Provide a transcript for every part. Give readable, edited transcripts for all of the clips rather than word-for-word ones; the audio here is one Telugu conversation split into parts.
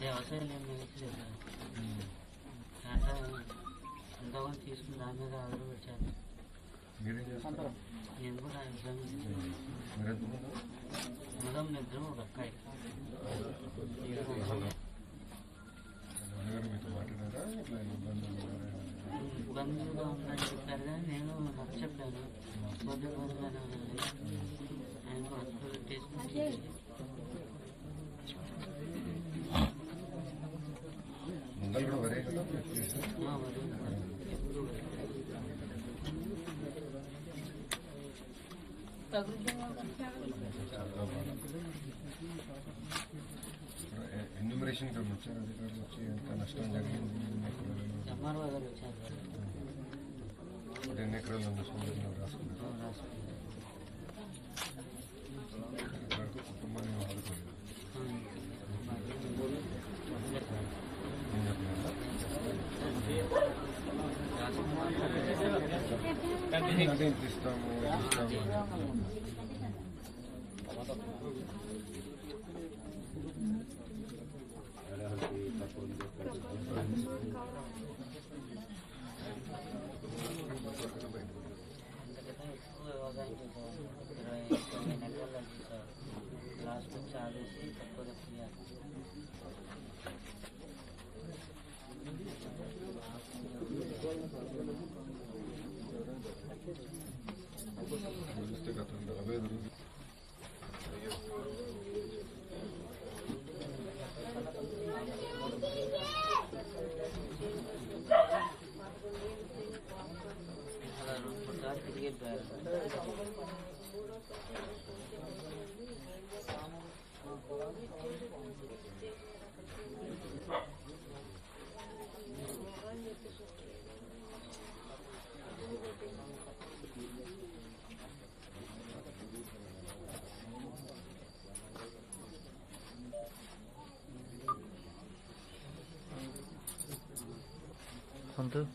వ్యవసాయం ఎంతమంది తీసుకుని దాని మీద ఆర్డర్ వచ్చాను. నేను కూడా మొదం నిద్ర ఒక అక్కాయి ఇబ్బందులుగా ఉందని చెప్పారు కానీ నేను నాకు చెప్పాను కొద్ది రోజులైనా ఆయన హాస్పిటల్ తీసుకుని ఎన్యూమరేషన్ వచ్చారు అధికారులు వచ్చి ఎంత నష్టం జరిగింది ఎన్ని ఎకరాలు నష్టం రాసుకున్నారు కుటుంబాన్ని ఆదుకోలేదు ఇస్తాము లాస్ట్ చాలేసి తక్కువ Untuk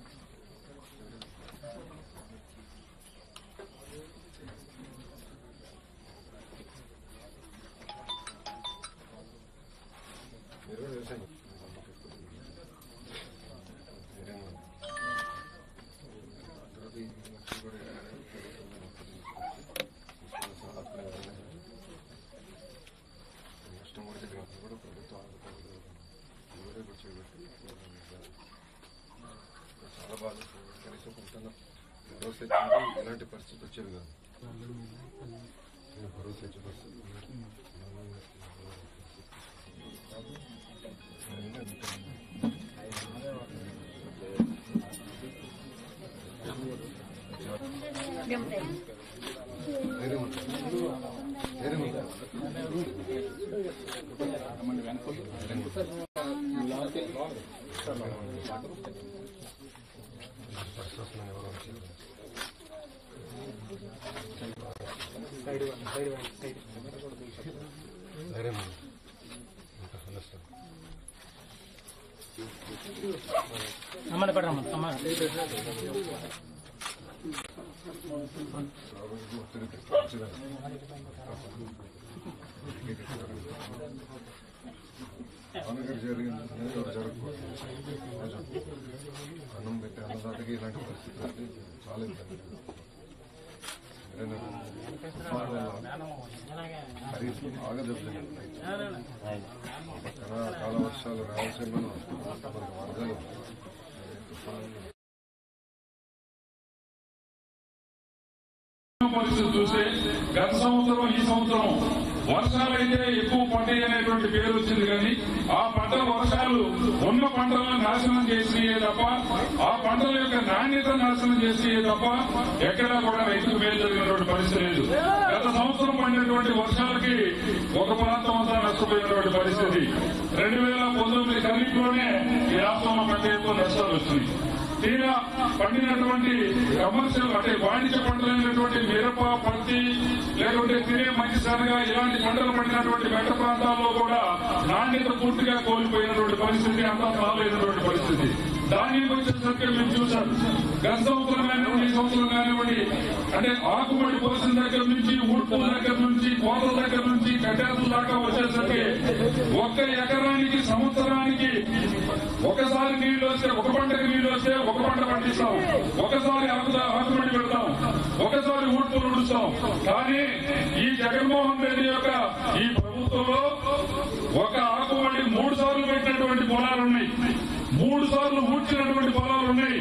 ఎలాంటి పరిస్థితి వచ్చేది కాదు భరోసా ఇచ్చే పరిస్థితి అమ్మ పడమ్మా అమ్మ అన్నగారు జరిగింది జరగకూడదు. అన్నం పెట్టి అన్నదాతకి ఇలాంటి పరిస్థితి వస్తే చాలా ఇబ్బంది. ఖరీఫ్ బాగా దెబ్బతింది. కాల వర్షాలు రాయలసీమలో మనకు వరదలు పరిస్థితి చూస్తే గత సంవత్సరం ఈ సంవత్సరం వర్షాలైతే ఎక్కువ పంటాయి అనేటువంటి పేరు వచ్చింది కానీ ఆ పంటల వర్షాలు ఉన్న పంటలను నాశనం చేసినాయే తప్ప ఆ పంటల యొక్క నాణ్యత నాశనం చేసినాయే తప్ప ఎక్కడా కూడా రైతుకు మేలు జరిగినటువంటి పరిస్థితి లేదు. గత సంవత్సరం పడినటువంటి వర్షాలకి ఒక ప్రాంతం అంతా నష్టపోయినటువంటి పరిస్థితి. 2019 ఖరీఫ్లోనే ఈ రాష్ట్రంలో పెద్ద ఎత్తున నష్టాలు వచ్చినాయి. తీరా పండినటువంటి కమర్షియల్ అంటే వాణిజ్య పంటలైనటువంటి మిరప, పత్తి, లేకుంటే తినే మంచి సరగా ఇలాంటి పంటలు పండినటువంటి మెట్ట ప్రాంతాల్లో కూడా నాణ్యత పూర్తిగా కోల్పోయినటువంటి పరిస్థితి, అంతా బాగాలేనటువంటి పరిస్థితి. ధాన్యం వచ్చేసరికి మేము చూసాం, గత సంవత్సరం కానివ్వండి, ఈ సంవత్సరం కానివ్వండి, అంటే ఆకుమడి పోసిన దగ్గర నుంచి, ఊడ్పుల దగ్గర నుంచి, కోతల దగ్గర నుంచి, కట్టేతల దాకా వచ్చేసరికి 1 ఎకరానికి సంవత్సరానికి ఒకసారి నీళ్లు వస్తే, ఒక పంటకి నీళ్లు వస్తే ఒక పంట పండిస్తాం, ఒకసారి ఆకుమడి పెడతాం, ఒకసారి ఊడ్పులు ఉడుస్తాం. కానీ ఈ జగన్మోహన్ రెడ్డి యొక్క ఈ ప్రభుత్వంలో ఒక ఆకుమడి 3 సార్లు పెట్టినటువంటి పొలాలున్నాయి, 3 సార్లు ఊడ్చినటువంటి పొలాలున్నాయి.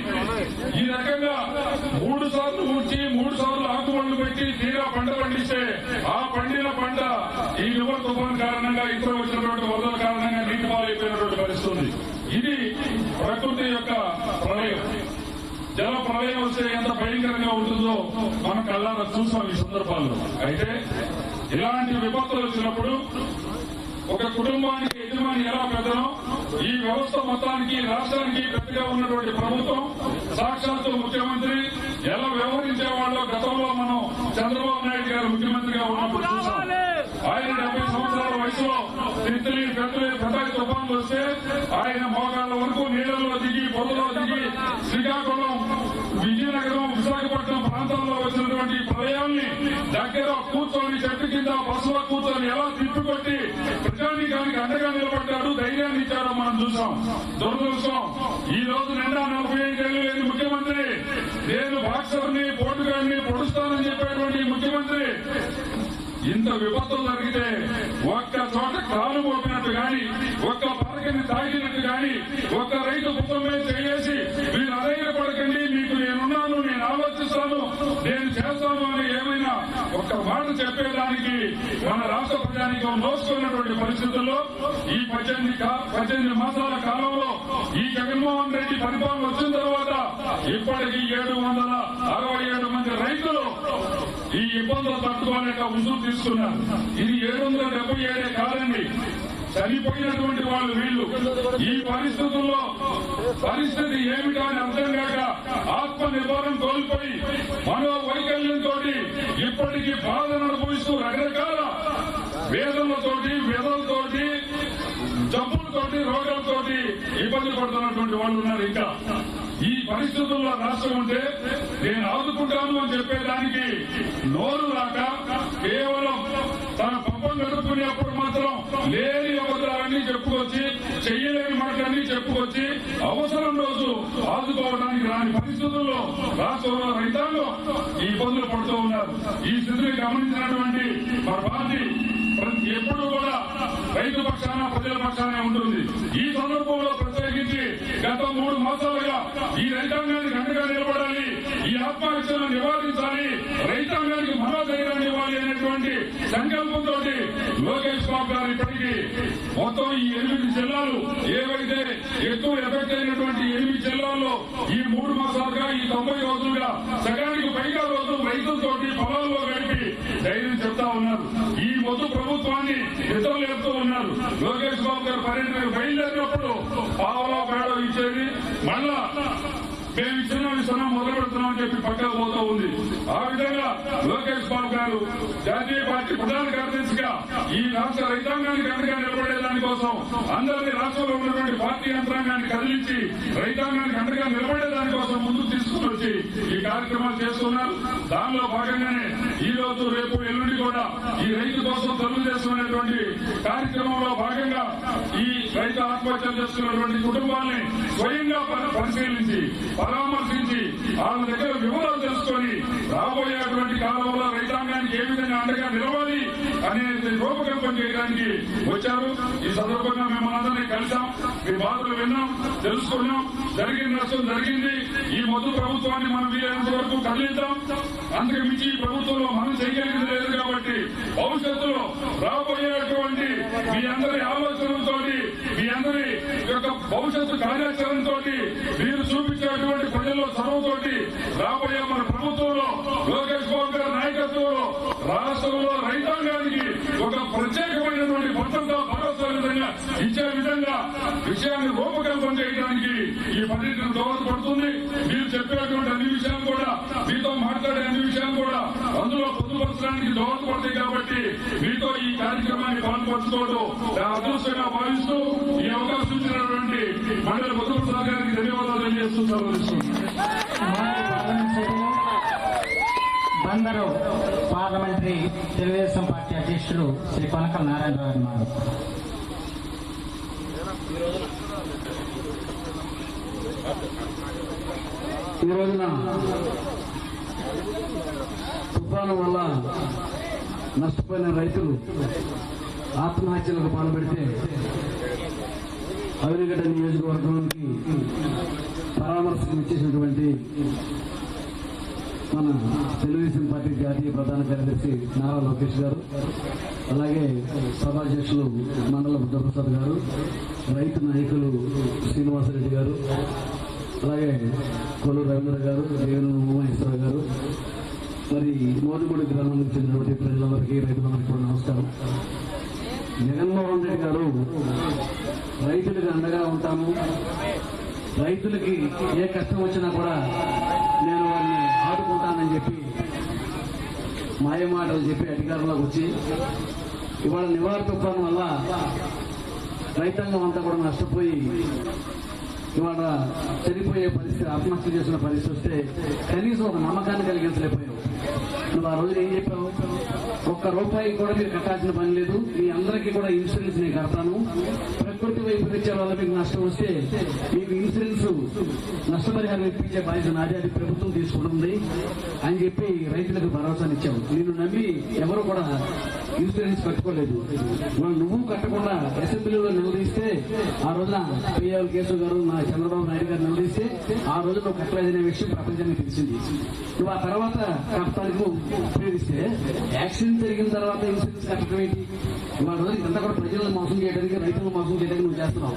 ఈ రకంగా 3 సార్లు ఊడ్చి 3 సార్లు ఆకుమడులు పెట్టి తీరా పంట పండిస్తే ఆ పండిన పంట ఈ రివర్ తుఫాన్ కారణంగా, ఇతర వచ్చినటువంటి వరదల కారణంగా నీటి పాలైపోయినటువంటి పరిస్థితి. ఇది ప్రకృతి యొక్క ప్రళయం. జల ప్రళయం వస్తే ఎంత భయంకరంగా ఉంటుందో మనం కళ్ళారా చూసాం ఈ సందర్భాల్లో. అయితే ఇలాంటి విపత్తులు వచ్చినప్పుడు ఒక కుటుంబానికి యజమాని ఎలా పెద్దనో ఈ వ్యవస్థ మొత్తానికి, రాష్ట్రానికి పెద్దగా ఉన్నటువంటి ప్రభుత్వం, సాక్షాత్తు ముఖ్యమంత్రి ఎలా వ్యవహరించేవాళ్ళో గతంలో మనం చంద్రబాబు నాయుడు గారు ముఖ్యమంత్రిగా ఉన్నప్పుడు చూసాం. ఆయన 70 సంవత్సరాల వయసులో తిత్లీ, పెద్దాయి తుఫాన్లు వస్తే ఆయన మోకాళ్ళ వరకు నీళ్లలో దిగి, పొదలో దిగి, శ్రీకాకుళం, విజయనగరం, విశాఖపట్నం ప్రాంతాల్లో వచ్చినటువంటి ప్రళయాల్ని దగ్గర కూర్చొని, చెట్టు కింద బస్సులో కూర్చొని ఎలా తిప్పికొట్టి ప్రజానీకానికి అండగా నిలబడ్డాడు, ధైర్యాన్ని ఇచ్చాడో మనం చూసాం. దురదృష్టం, ఈ రోజు నిండా 45 ఏళ్లు లేని ముఖ్యమంత్రి, నేను బాక్సర్ని, పోటుగాడిని పొడుస్తానని చెప్పేటువంటి ముఖ్యమంత్రి ఇంత విపత్తులు జరిగితే ఒక్క చోట కాలు మోపినట్టు గాని, ఒక్క పరకని తాగినట్టు గాని, ఒక్క రైతు పుత్రమే చేసి మీరు అధైర్యపడకండి, మీకు నేనున్నాను, నేను ఆలోచిస్తాను, నేను చేస్తాను అని ఏమైనా ఒక్క మాట చెప్పేదానికి మన రాష్ట్ర ప్రజానీకం నోచుకున్నటువంటి పరిస్థితుల్లో ఈ 18 మాసాల కాలంలో ఈ జగన్మోహన్ రెడ్డి పరిపాలన వచ్చిన తర్వాత ఇప్పటికీ 767 మంది రైతులు ఈ ఇబ్బందులు తట్టుకోలేక ఉసురు తీసుకున్నారు. ఇది 777 కాదండి, చనిపోయినటువంటి వాళ్ళు వీళ్ళు. ఈ పరిస్థితుల్లో పరిస్థితి ఏమిటో అని అర్థం కాక ఆత్మ నిర్భరం కోల్పోయి మనోవైకల్యంతో ఇప్పటికీ బాధను అనుభవిస్తూ రకరకాల వేదనలతోటి, వ్యధలతోటి, జబ్బులతోటి, రోగాలతోటి ఇబ్బంది పడుతున్నటువంటి వాళ్ళు ఉన్నారు. ఇంకా ఈ పరిస్థితుల్లో రాష్ట్రం ఉంటే నేను ఆదుకుంటాను అని చెప్పేదానికి నోరు రాక కేవలం తన పబ్బం గడుపుకునేప్పుడు మాత్రం లేని అబద్ధాలన్నీ చెప్పుకొచ్చి, చెయ్యలేని మాటలన్నీ చెప్పుకొచ్చి అవసరం రోజు ఆదుకోవడానికి రాని పరిస్థితుల్లో రాష్ట్రంలో రైతాంగం ఈ ఇబ్బందులు పడుతూ ఉన్నారు. ఈ స్థితిని గమనించినటువంటి మన పార్టీ ఎప్పుడు కూడా రైతు పక్షాన, ప్రజల పక్షానే ఉంటుంది. ఈ సందర్భంలో ప్రత్యేకించి గత 3 మాసాలుగా ఈ రైతాంగానికి అండగా నిలబడాలి, ఈ ఆత్మహత్యలను నివారించాలి, రైతాంగానికి మనోధైర్యాన్ని ఇవ్వాలి అనేటువంటి సంకల్పంతో లోకేష్ బాబు గారు ఇప్పటికీ మొత్తం ఈ 8 జిల్లాలు ఏవైతే ఎక్కువ ఎఫెక్ట్ అయినటువంటి 8 జిల్లాల్లో ఈ 3 మాసాలుగా, ఈ 90 రోజులుగా సగానికి పైగా రోజులు రైతులతోటి పొలాల్లో గడిపి ధైర్యం చెప్తా ఉన్నారు. ఈ మొదటి ప్రభుత్వాన్ని ఇతరులు చెప్తూ ఉన్నారు. లోకేష్ బాబు గారు పర్యటన బయలుదేరినప్పుడు పావలా పేడ ఇచ్చేది, మళ్ళా మేము ఇస్తున్నాం మొదలు పెడుతున్నామని చెప్పి పక్కకు పోతూ ఉంది. ఆ విధంగా లోకేష్ బాబు గారు జాతీయ పార్టీ ప్రధాన కార్యదర్శిగా ఈ రాష్ట్ర రైతాంగానికి అండగా నిలబడే దానికోసం అందరినీ రాష్ట్రంలో ఉన్నటువంటి పార్టీ యంత్రాంగాన్ని కదిలించి రైతాంగానికి అండగా నిలబడే దానికోసం ముందుకు తీసుకుని వచ్చి ఈ కార్యక్రమాలు చేస్తున్నారు. దానిలో భాగంగానే ఈ రోజు, రేపు, ఎల్లుండి కూడా ఈ రైతు కోసం తెలుగుదేశం అనేటువంటి కార్యక్రమంలో భాగంగా ఈ రైతు ఆత్మహత్యలు చేస్తున్నటువంటి కుటుంబాన్ని స్వయంగా పరిశీలించి, పరామర్శించి, వాళ్ళ దగ్గర వివరాలు తెలుసుకొని రాబోయేటువంటి కాలంలో రైతాంగానికి ఏ విధంగా అండగా నిలవాలి అనేది రూపకల్పన చేయడానికి వచ్చారు. ఈ సందర్భంగా మిమ్మల్ని అందరినీ కలిసాం, మీ బాధలు విన్నాం, తెలుసుకున్నాం. జరిగిన నష్టం జరిగింది. ఈ మొదటి ప్రభుత్వాన్ని మనం వీలైనంత వరకు కదిలిద్దాం. అందుకు మించి ఈ ప్రభుత్వంలో మనం చేయగలిగింది లేదు కాబట్టి భవిష్యత్తులో రాబోయేటువంటి మీ అందరి ఆలోచనలతో, మీ అందరి యొక్క భవిష్యత్తు కార్యాచరణతో మీరు చూపించేటువంటి ప్రజల్లో చొరవతోటి రాబోయే మన ప్రభుత్వంలో లోకేష్ బాబు గారి నాయకత్వంలో రాష్ట్రంలో రైతాంగానికి ఒక ప్రత్యేకమైనటువంటి భరోసా విధంగా ఇచ్చే విధంగా విషయాన్ని రూపకల్పన చేయడానికి ఈ పర్యటన దోహదపడుతుంది. మీరు చెప్పేటువంటి అన్ని విషయాలు కూడా, మీతో మాట్లాడే అన్ని విషయాలు కూడా అందులో పొందుపరచడానికి దోహదపడతాయి. కాబట్టి మీతో ఈ కార్యక్రమాన్ని పాల్పంచుకోవడం నా అదృష్టంగా భావిస్తూ ఈ అవకాశం ఇచ్చినటువంటి మండలి బుద్ధప్రసాద్ గారికి ధన్యవాదాలు తెలియజేస్తూ బందరు పార్లమెంటరీ తెలుగుదేశం పార్టీ అధ్యక్షుడు శ్రీ కొనకల నారాయణరావు గారు. ఈ రోజున తుఫాను వల్ల నష్టపోయిన రైతులు ఆత్మహత్యలకు పాల్పడితే అవినిగడ్డ నియోజకవర్గానికి పరామర్శకు ఇచ్చేసినటువంటి మన తెలుగుదేశం పార్టీ జాతీయ ప్రధాన కార్యదర్శి నారా లోకేష్ గారు, అలాగే సభాధ్యక్షులు మండల బుద్ధప్రసాద్ గారు, రైతు నాయకులు శ్రీనివాసరెడ్డి గారు, అలాగే కొల్లు రవీంద్ర గారు, దేవేంద్ర ఉమామహేశ్వర గారు, మరి మోదుగూడి గ్రామానికి చెందినటువంటి ప్రజలందరికీ, రైతులందరికీ కూడా నమస్కారం. జగన్మోహన్ రెడ్డి గారు రైతులకు అండగా ఉంటాము, రైతులకి ఏ కష్టం వచ్చినా కూడా నేను వారిని ఆదుకుంటానని చెప్పి మాయమాటలు చెప్పి అధికారంలోకి వచ్చి ఇవాళ నివారణ తుఫాను వల్ల రైతాంగం అంతా కూడా నష్టపోయి ఇవాళ చనిపోయే పరిస్థితి, ఆత్మహత్య చేసిన పరిస్థితి వస్తే కనీసం ఒక నమ్మకాన్ని కలిగించలేకపోయావు. నువ్వు ఆ రోజున ఏం చెప్పావు? ₹1 కూడా మీరు కట్టాల్సిన పని లేదు, మీ అందరికీ కూడా ఇన్సూరెన్స్ నేను కడతాను, ప్రకృతి వైపరీత్యాల వల్ల మీకు నష్టం వస్తే మీకు ఇన్సూరెన్స్ నష్టపరిహారం ఇప్పించే బాధ్యత నాది, అది ప్రభుత్వం తీసుకుంటుంది అని చెప్పి రైతులకు భరోసానిచ్చావు. నిన్ను నమ్మి ఎవరు కూడా ఇన్సూరెన్స్ కట్టుకోలేదు. నువ్వు కట్టకుండా అసెంబ్లీలో నిలదీస్తే ఆ రోజున పిఎల్ కేశవ్ గారు, నా చంద్రబాబు నాయుడు గారు నిలదీస్తే ఆ రోజు నువ్వు కట్టలేదనే విషయం ప్రపంచానికి తెలిసింది. నువ్వు ఆ తర్వాత కట్టడానికి ఉపయోగిస్తే యాక్సిడెంట్ జరిగిన తర్వాత ఇన్సూరెన్స్ కట్టడం ఏంటి? ఇవాళ రోజు ఇదంతా కూడా ప్రజలను మోసం చేయడానికి, రైతులను మోసం చేయడానికి నువ్వు చేస్తున్నావు.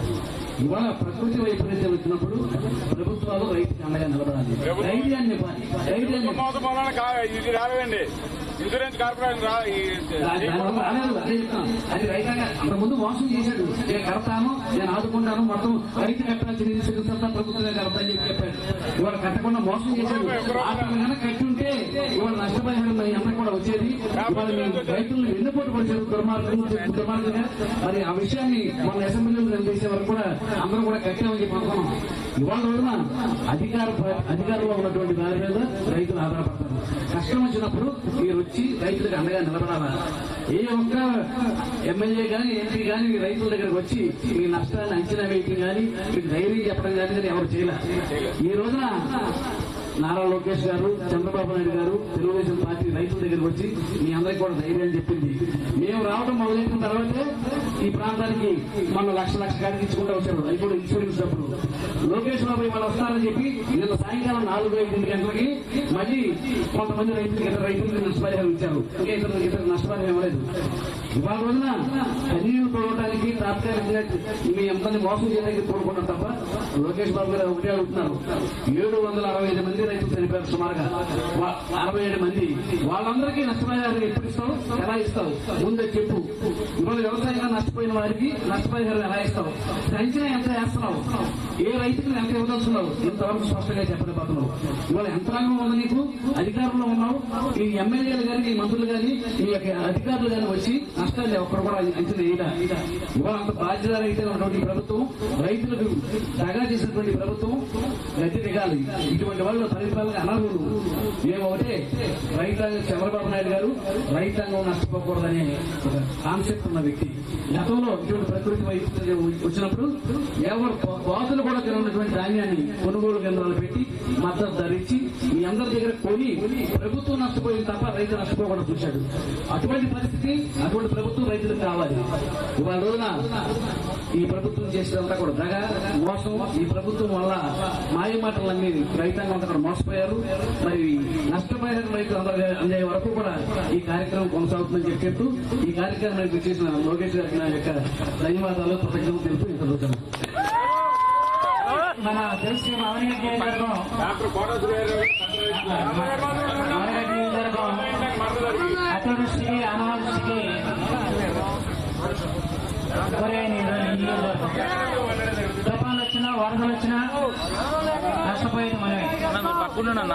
ఇవాళ ప్రకృతి వైపరీత్యం వచ్చినప్పుడు ప్రభుత్వాలు రైతుకి అండగా నిలబడాలి. ధైర్యాన్ని ఇవ్వాలి. ఇన్సూరెన్స్ కార్పొరేషన్ రాలేదు, అదే చెప్తాను. అది రైతాంగా అంతకుముందు మోసం చేశాడు. నేను కడతాను, నేను ఆదుకుంటాను, మొత్తం రైతు కట్టాల్సిన ఇన్సూరెన్స్ అంతా ప్రభుత్వమే కడతాని చెప్పి చెప్పాడు. ఇవాళ కట్టకుండా మోసం చేశాడు. అతను కనుక కట్టుంటే ఇవాళ నష్టపరిహారం అంతా కూడా వచ్చేది. ఇవాళ మేము రైతులను వెన్నుపోటు పడిచారు దుర్మార్గంగా. మరి ఆ విషయాన్ని మన అసెంబ్లీలో నిలదీసే వరకు కూడా అందరూ కూడా కట్టామని చెప్పి అనుకున్నాం. ఇవాళ రోజున అధికారంలో ఉన్నటువంటి దాని మీద రైతులు ఆధారపడతారు. కష్టం వచ్చినప్పుడు మీరు వచ్చి రైతులకు అండగా నిలబడాలా? ఏ ఒక్క ఎమ్మెల్యే గాని, ఎంపీ గాని మీ రైతుల దగ్గరకు వచ్చి మీ నష్టాన్ని అంచనా వేయటం కానీ, మీకు ధైర్యం చెప్పడం కానీ ఎవరు చేయలే. ఈ రోజున నారా లోకేష్ గారు, చంద్రబాబు నాయుడు గారు తెలుగుదేశం పార్టీ రైతుల దగ్గరకు వచ్చి మీ అందరికీ కూడా ధైర్యం చెప్పింది. మేము రావడం మొదలెట్టిన తర్వాతే ఈ ప్రాంతానికి మన లక్ష కాడికి ఇచ్చుకుంటూ వచ్చారు. అది కూడా ఇన్సూరెన్స్ డబ్బులు. లోకేష్ బాబు వాళ్ళు వస్తారని చెప్పి నిన్న సాయంకాలం 4-5 గంటలకి మళ్ళీ కొంతమంది రైతులకు నష్టపరిహారం ఇచ్చారు. ఇంకా ఇతర నష్టపరిహారం ఇవ్వలేదు. ఇవాళ రోజున కన్నీళ్లు తోడటానికి తాత్కాలికంగా మీ ఎంతని మోసం చేయడానికి కోరుకున్నారు తప్ప లోకేష్ బాబు గారు ఒకటే అడుగుతున్నారు. 765 మంది రైతులు చనిపోయారు సుమారుగా, 67 మంది. వాళ్ళందరికీ నష్టపరిహారం ఎప్పుడు ఇస్తావు, ఎలా ఇస్తావు ముందే చెప్పు. ఇవాళ వ్యవసాయంగా నష్టపోయిన వారికి నష్టపరిహారం ఎలా ఇస్తావు, అంచనా ఎంత వేస్తున్నావు, ఏ రైతుకి ఎంత ఇవ్వదలుచున్నావు, ఇంతవరకు స్పష్టంగా చెప్పలేకపోతున్నావు. ఇవాళ యంత్రాంగం ఉంది నీకు, అధికారంలో ఉన్నావు. ఈ ఎమ్మెల్యేలు కానీ, ఈ మంత్రులు కానీ, ఈ అధికారులు కానీ వచ్చి నష్టాన్ని ఒక్కరు కూడా అంచనా వేయడా. ఇవాళ అంత బాధ్యత ఉన్నటువంటి ప్రభుత్వం, రైతులకు దగా చేసినటువంటి ప్రభుత్వం గట్టి దిగాలి. ఇటువంటి వాళ్ళు పరిపాలన అనర్హులు. మేము ఒకటే, రైతాంగం చంద్రబాబు నాయుడు గారు రైతాంగం నష్టపోకూడదనే ఒక కాన్సెప్ట్ ఉన్న వ్యక్తి. గతంలో ఇటువంటి ప్రకృతి వైపరీత్యం వచ్చినప్పుడు ఎవరు బాతులు కూడా తినటువంటి ధాన్యాన్ని కొనుగోలు కేంద్రాలు పెట్టి మద్దతు ధరించి మీ అందరి దగ్గర కొని ప్రభుత్వం నష్టపోయింది తప్ప రైతు నష్టపోకుండా చూశాడు. అటువంటి పరిస్థితి, అటువంటి ప్రభుత్వం రైతులకు కావాలి. ఇవాళ రోజున ఈ ప్రభుత్వం చేసేదంతా కూడా దగ, మోసం. ఈ ప్రభుత్వం వల్ల మాయమాటలన్నీ రైతాంగం అంతా కూడా మోసపోయారు. మరి నష్టపోయిన రైతులు అందరూ అందే వరకు కూడా ఈ కార్యక్రమం కొనసాగుతుందని చెప్తూ ఈ కార్యక్రమానికి చేసిన లోకేష్ గారికి నా యొక్క ధన్యవాదాలు, కృతజ్ఞతలు తెలుపుతూ ఇంత మన తెలుసు అవనిగడ్డ నియోజకవర్గం డాక్టర్ కోటేశ్వర గారు అవనిగడ్డ నియోజకవర్గం అతివృష్టికి అనావృష్టికి గురైన నియోజకవర్గం. తుఫాన్లు వచ్చినా వరదలు వచ్చినా నష్టపోయేది మనమే.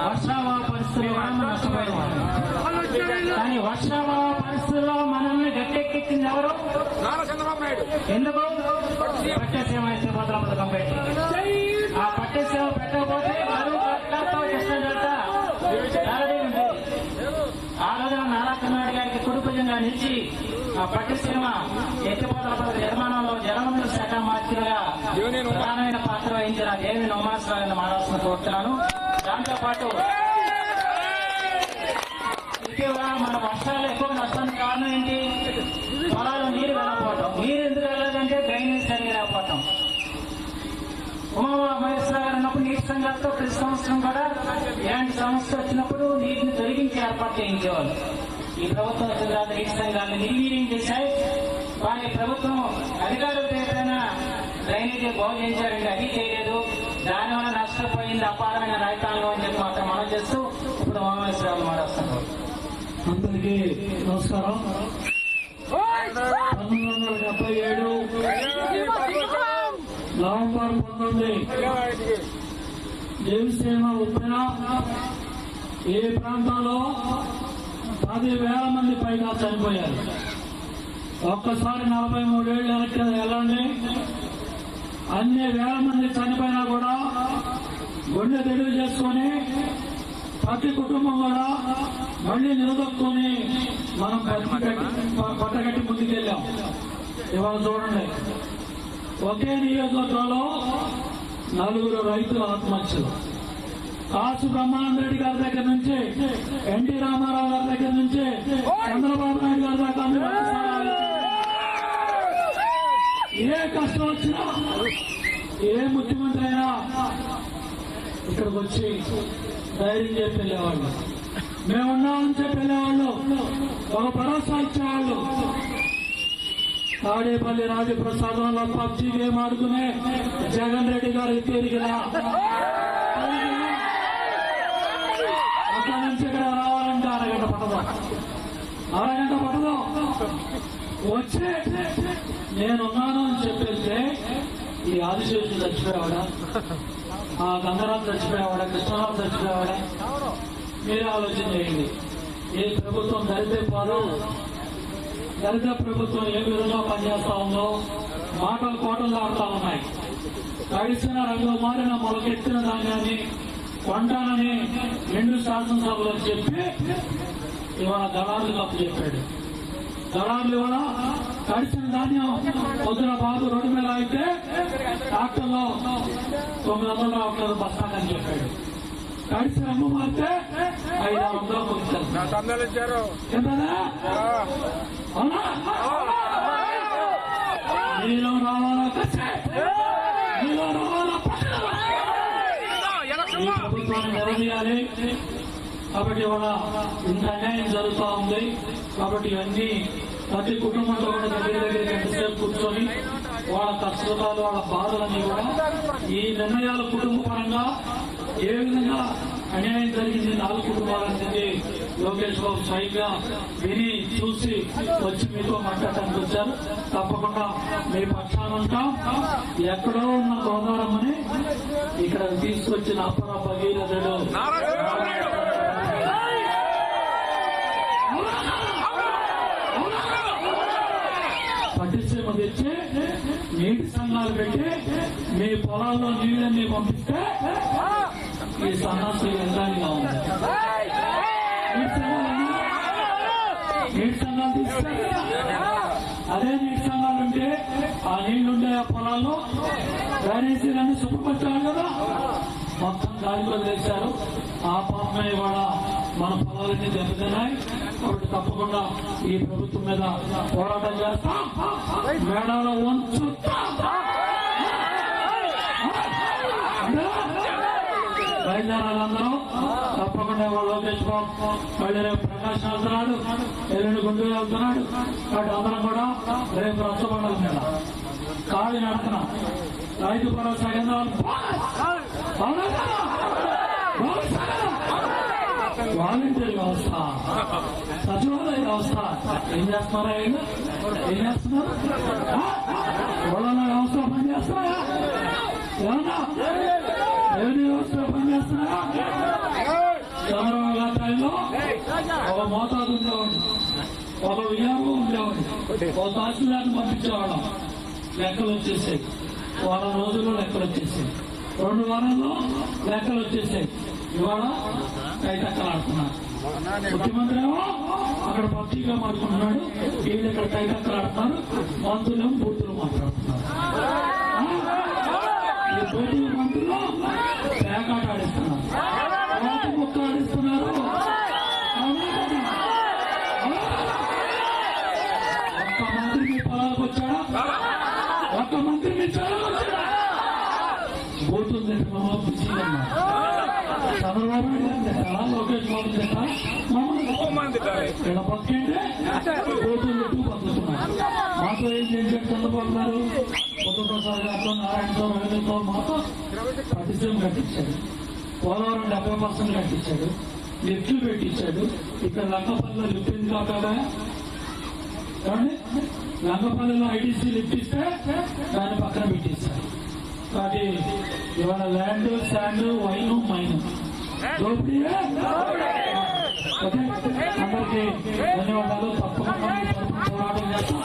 వర్షాభావ పరిస్థితుల్లో కూడా మనం నష్టపోయేది మనం. కానీ వర్షాభావ పరిస్థితుల్లో మనల్ని గట్టెక్కించింది ఎవరు? చంద్రబాబు నాయుడు. ఎందుకు? పట్టేసేవ ఇష్టపత్ర పథకం పెట్టి. ఆ పట్టేసేవ పెట్టకపోతే బరువు కట్టతో కష్టం చేస్తా ఆల్రెడీ ఉంది. ఆ రోజున నారా కర్ణాటక గారికి కుటుంబంగా నిలిచి ఆ పట్టేసేవ ఎత్తిపోతల పథక నిర్మాణంలో జలవనరుల శాఖ మంత్రిగా ప్రధానమైన పాత్ర వహించిన దేవిని ఉమాశ్వరాన్ని మారాల్సిన కోరుతున్నాను. దాంతో పాటు ఇటీవల మన వర్షాలు ఎక్కువ నష్టానికి కారణం ఏంటి? పొలాలు నీరు వెళ్ళకపోవటం. నీరు ఎందుకు వెళ్ళదంటే డ్రైనేజ్ సరిగా లేకపోవటం. ఉమామహేశ్వర గారు ఉన్నప్పుడు నీటి సంఘాలతో ప్రతి సంవత్సరం కూడా ఇలాంటి సమస్య వచ్చినప్పుడు నీటిని తొలగించి ఏర్పాటు చేయించేవాళ్ళు. ఈ ప్రభుత్వం వచ్చిన తర్వాత నీటి సంఘాలను నిర్వీర్యం చేశాయి. కానీ ప్రభుత్వం అధికారుల పేరున డ్రైనేజీ బాగు చేయించారంటే అది చేయలేదు. దానివల్ల నష్టపోయింది అపారమైన రైతాంగం అని చెప్పి మాత్రం మనం చేస్తూ ఇప్పుడు ఉమామహేశ్వరరావు మాట్లాడుతున్నారు. అందరికీ నమస్కారం. 1977 నవంబర్ 19 దేవసేన ఉప్పెన ఏ ప్రాంతంలో 10,000 మంది పైగా చనిపోయారు. ఒక్కసారి 43 ఏళ్ళు వెనక్కి వెళ్ళండి. అన్ని వేల మంది చనిపోయినా కూడా గుండె తెడుగు చేసుకొని ప్రతి కుటుంబం కూడా మళ్లీ నిలదొక్కుని మనం పట్టగట్టి ముందుకెళ్ళాం. ఇవాళ చూడండి, ఒకే నియోజకవర్గంలో 4 రైతుల ఆత్మహత్యలు. కాసు బ్రహ్మానంద రెడ్డి గారి దగ్గర నుంచి ఎన్టీ రామారావు గారి దగ్గర నుంచి చంద్రబాబు నాయుడు గారి దాకా ఏ కష్టం వచ్చినా ఏ ముఖ్యమంత్రి అయినా ఇక్కడికి వచ్చి ధైర్యం చెప్పి వెళ్ళేవాళ్ళు. మేమున్నామని చెప్పి వెళ్ళేవాళ్ళు. ఒక భరోసా ఇచ్చేవాళ్ళు. తాడేపల్లి రాజప్రసాదంలో పబ్జీ గేమ్ ఆడుకునే జగన్ రెడ్డి గారికి తిరిగినా అక్కడి నుంచి ఇక్కడ రావాలంటే అరగంట పడదు. వచ్చే నేనున్నాను అని చెప్పేస్తే ఈ ఆదిశేషుడు చచ్చిపోయేవాడా, ఆ గంగరాజు చచ్చిపోయేవాడా, కృష్ణరాజు చచ్చిపోయేవాడా? మీరే ఆలోచన చేయండి. ఏ ప్రభుత్వం దళిత ప్రభుత్వం ఏ విధంగా పనిచేస్తా ఉందో మాటలు కోటలు ఆడుతా ఉన్నాయి. తడిసిన రంగు మారిన మొలకెత్తిన ధాన్యాన్ని కొంటానని 2 శాసనసభలో చెప్పి ఇవాళ దళారులు తప్పు చెప్పాడు. దళారులు ఇవాళ తడిసిన ధాన్యం పొద్దున బాబు రోడ్డు మీద అయితే ట్రాక్టర్లో 900 రావట్లేదు బస్తాకని చెప్పాడు. తడిసిన రంగు మారితే 500 పొందుతారు. నీలో రావాలా నీలో రావాలా ఈ ప్రభుత్వాన్ని నిలదీయాలి. కాబట్టి ఇవాళ ఇంత అన్యాయం జరుగుతూ ఉంది. కాబట్టి ఇవన్నీ ప్రతి కుటుంబంలో కూడా దగ్గర ఎంతసేపు కూర్చొని వాళ్ళ కష్టాలు వాళ్ళ బాధలన్నీ కూడా ఈ నిర్ణయాల కుటుంబ పరంగా ఏ విధంగా అన్యాయం జరిగింది 4 కుటుంబాలనేది లోకేష్ బాబు స్వయంగా విని చూసి వచ్చి మీతో మాట్లాడటానికి వచ్చారు. తప్పకుండా మీ పక్షాన ఉంటాం. ఎక్కడో ఉన్న గోదావరమ్మని ఇక్కడ తీసుకొచ్చిన అప్పర భగీరథుడు పట్టిసీమ తెచ్చి నీటి సంఘాలు పెట్టి మీ పొలాల్లో నీళ్ళన్నీ పంపిస్తే ఈ సన్నాసి ఎందానిగా ఉంది. నీటి సంఘాలు తీసుకుంటే అదే నీటి సంఘాలు ఉంటే ఆ నీళ్లుండే ఆ పొలాల్లో డ్రైనేజీలన్నీ శుభ్రపరచాలి కదా. మొత్తం గాలిలో వేశారు. ఆ పాపమే ఇవాళ మన పొలాలన్నీ దెబ్బతిన్నాయి. కాబట్టి తప్పకుండా ఈ ప్రభుత్వం మీద పోరాటం చేస్తాం. మేడాలో బయలుదేరాలందరూ తప్పకుండా లోకేష్ బాబు మళ్ళీ రేపు ప్రకాశం వెళ్తున్నాడు, ఎల్లుండి గుంటూరు వెళ్తున్నాడు. కాబట్టి అందరం కూడా రేపు రచ్చబండల మీద కాళీ నడుతున్నాం. రైతు భరోసా కేంద్రాలు వాలంటీర్ వ్యవస్థ, సచివాలయ వ్యవస్థ ఏం చేస్తున్నారా? ఏం చేస్తున్నారు? వలన వ్యవస్థ పనిచేస్తున్నారా? ఏమన్నా రెవెన్యూ వ్యవస్థ పనిచేస్తున్నారా? చంద్రబాబు గారి టైంలో ఒక మోతాదు ఉండేవాడు, ఒక వినియోగం ఉండేవాడు, ఒక తహసీల్దార్ని పంపించేవాళ్ళం. లెక్కలు వచ్చేసాయి, వారం రోజుల్లో లెక్కలు వచ్చేసాయి, 2 వారాల్లో లెక్కలు వచ్చేసాయి. ఇవాళ కైతక్కలాడుతున్నారు. ముఖ్యమంత్రి ఏమో అక్కడ పబ్లిక్గా మాట్లాడుతున్నాడు, వీళ్ళు ఇక్కడ కైతక్కలాడుతున్నారు, మంత్రులేమో బూతులు మాట్లాడుతున్నారు. ఈ బూతుల మంత్రులు పేకాట ఆడిస్తున్నారు, రాతి ముక్క ఆడిస్తున్నారు. ఒక్క మంత్రి మీ పొలాలకు వచ్చాడా? ఒక్క మంత్రి మీ పొలాలకు వచ్చాడా? బూతులు తింటున్నామో బిజీగా ఉన్నారు. చంద్రబాబు నాయుడు తింటారా? లోకేష్ బాబు తింటారా? ఇలా పక్కంటే బూతులు తిట్టు బతుకుతున్నారు. మాతో ఏం చేశారు చంద్రబాబు గారు? బుద్ధప్రసాద్ గారితో, నారాయణతో, రవీంద్రతో మాతో పరిశ్రమ కట్టించాడు. పోలవరం 70% కట్టించాడు, లిఫ్ట్లు పెట్టించాడు. ఇక్కడ లంకపల్లిలో లిఫ్ట్ ఎందుకు ఆపాలా? ఏమండి, లంకపల్లిలో ఐటీసీ లిఫ్ట్ ఇస్తే దాన్ని పక్కన పెట్టిస్తారు. కాబట్టి ఇవాళ ల్యాండ్, శాండ్, వైన్, మైన్ దోపిడీయే. ఓకే, అందరికీ ధన్యవాదాలు. తప్పకుండా పోరాటం చేస్తాం.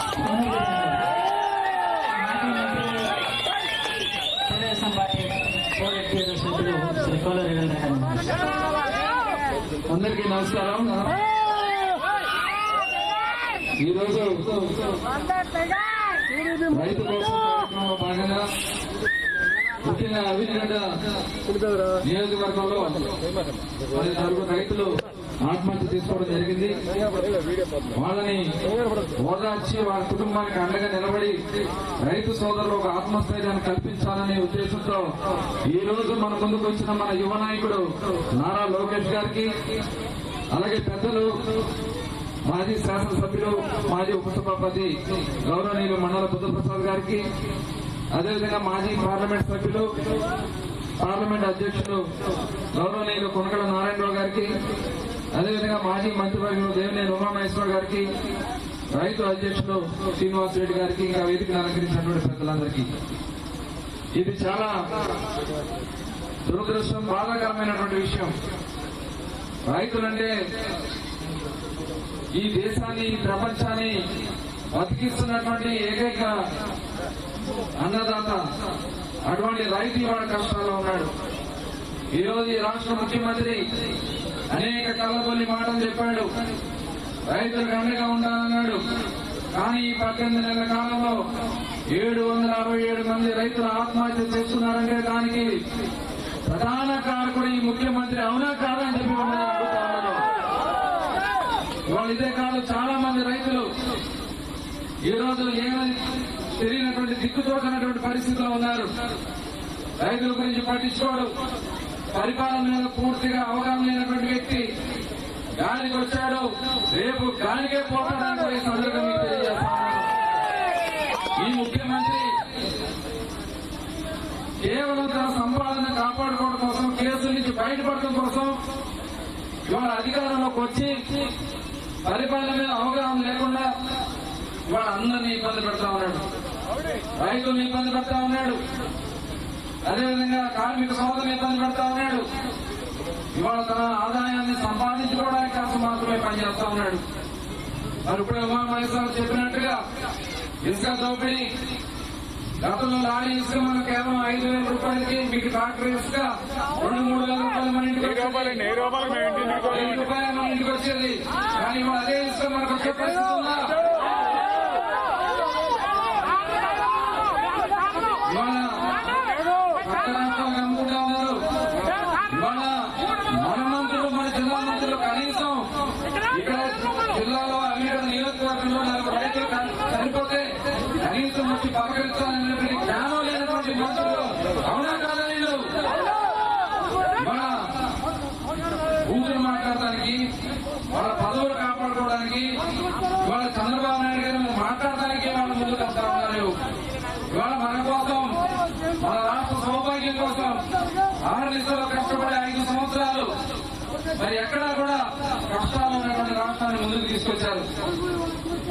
తెలుగుదేశం పార్టీ కోవిడ్ సభ్యులు శ్రీ కోల రవీంద్ర అందరికీ నమస్కారం. ఈరోజు రైతు కోసం కార్యక్రమంలో భాగంగా ముఖ్యంగా అవినిగడ్డ నియోజకవర్గంలో 10 రైతులు ఆత్మహత్య తీసుకోవడం జరిగింది. వాళ్ళని ఓదార్చి వాళ్ళ కుటుంబానికి అండగా నిలబడి రైతు సోదరులు ఒక ఆత్మస్థైర్యాన్ని కల్పించాలనే ఉద్దేశంతో ఈ రోజు మన ముందుకు వచ్చిన మన యువ నాయకుడు నారా లోకేష్ గారికి, అలాగే పెద్దలు మాజీ శాసనసభ్యులు, మాజీ ఉపసభాపతి గౌరవనీయులు మండల బుద్ధప్రసాద్ గారికి, అదేవిధంగా మాజీ పార్లమెంట్ సభ్యులు, పార్లమెంట్ అధ్యక్షులు గౌరవనీయులు కొనకల నారాయణరావు గారికి, అదేవిధంగా మాజీ మంత్రివర్యులు దేవినేని ఉమామహేశ్వర గారికి, రైతు అధ్యక్షులు శ్రీనివాసరెడ్డి గారికి, ఇంకా వేదికను అలంకరించినటువంటి పెద్దలందరికీ ఇది చాలా దురదృష్టం, బాధాకరమైనటువంటి విషయం. రైతులంటే ఈ దేశాన్ని, ఈ ప్రపంచాన్ని బతికిస్తున్నటువంటి ఏకైక అన్నదాత. అటువంటి రైతు ఇవాళ కష్టాల్లో ఉన్నాడు. ఈరోజు ఈ రాష్ట్ర ముఖ్యమంత్రి అనేక కళ్ళబొల్లి మాటలు చెప్పాడు, రైతులకు అండగా ఉండాలన్నాడు. కానీ ఈ 18 నెలల కాలంలో 767 మంది రైతులు ఆత్మహత్య చేస్తున్నారంటే దానికి ప్రధాన కారకుడు ఈ ముఖ్యమంత్రి. అవునా కాదని చెప్పి అడుగుతాను. ఇవాళ ఇదే కాదు, చాలా మంది రైతులు ఈరోజు ఏమని తెలియనటువంటి, దిక్కుతోచినటువంటి పరిస్థితిలో ఉన్నారు. రైతుల గురించి పట్టించుకోడు, పరిపాలన మీద పూర్తిగా అవగాహన లేనటువంటి వ్యక్తి గాలికి వచ్చాడు, రేపు గాలికే పోతాడని కూడా ఈ సందర్భంగా మీకు తెలియజేస్తున్నాను. ఈ ముఖ్యమంత్రి కేవలం తన సంపాదన కాపాడుకోవడం కోసం, కేసుల నుంచి బయటపడటం కోసం ఇవాళ అధికారంలోకి వచ్చి పరిపాలన మీద అవగాహన లేకుండా ఇవాళ అందరినీ ఇబ్బంది పెడతా ఉన్నాడు, రైతులను ఇబ్బంది పెడతా ఉన్నాడు, అదేవిధంగా కార్మిక సోదరులను ఇబ్బంది పెడతా ఉన్నాడు. ఇవాళ తన ఆదాయాన్ని సంపాదించుకోవడానికి కోసం మాత్రమే పనిచేస్తా ఉన్నాడు. మరి ఇప్పుడు ఉమామహేశ్వర చెప్పినట్టుగా ఇసుక దోపిడీ, గతంలో లారీ ఇసుక మనం కేవలం 5,000 రూపాయలకి, మీకు ట్రాక్టర్ ఇసుక 2-3 వేల రూపాయలు మన ఇంటికి మన ఇంటికి వచ్చేది. కానీ ఇవాళ అదే ఇసుక మనకు వచ్చే పరిస్థితి ఉందా? ఇవాళ పక్క రాష్ట్రాలకు అమ్ముకుంటా ఉన్నారు. ఇవాళ మన మంత్రులు, మన జిల్లా మంత్రులు కనీసం ఇక్కడ జిల్లాలో అవినీతి నియోజకవర్గంలో 4 రైతులు చనిపోతే కనీసం వచ్చి పలకరించాలనేటువంటి జ్ఞానం లేనటువంటి మంత్రులు. అవునా కాదా? నేను మన ఊపిరి మాట్లాడటానికి, వాళ్ళ పదవులు కాపాడుకోవడానికి, ఇవాళ చంద్రబాబు నాయుడు గారు మాట్లాడటానికి వాళ్ళ ముందుకు వస్తా ఉన్నారు. ఇవాళ మన కోసం, మన ఆరోగ్యం కోసం ఆర్నిసలో కష్టపడే 5 సంవత్సరాలు మరి ఎక్కడా కూడా కష్టాలు ఉన్నటువంటి రాష్ట్రాన్ని ముందుకు తీసుకొచ్చారు.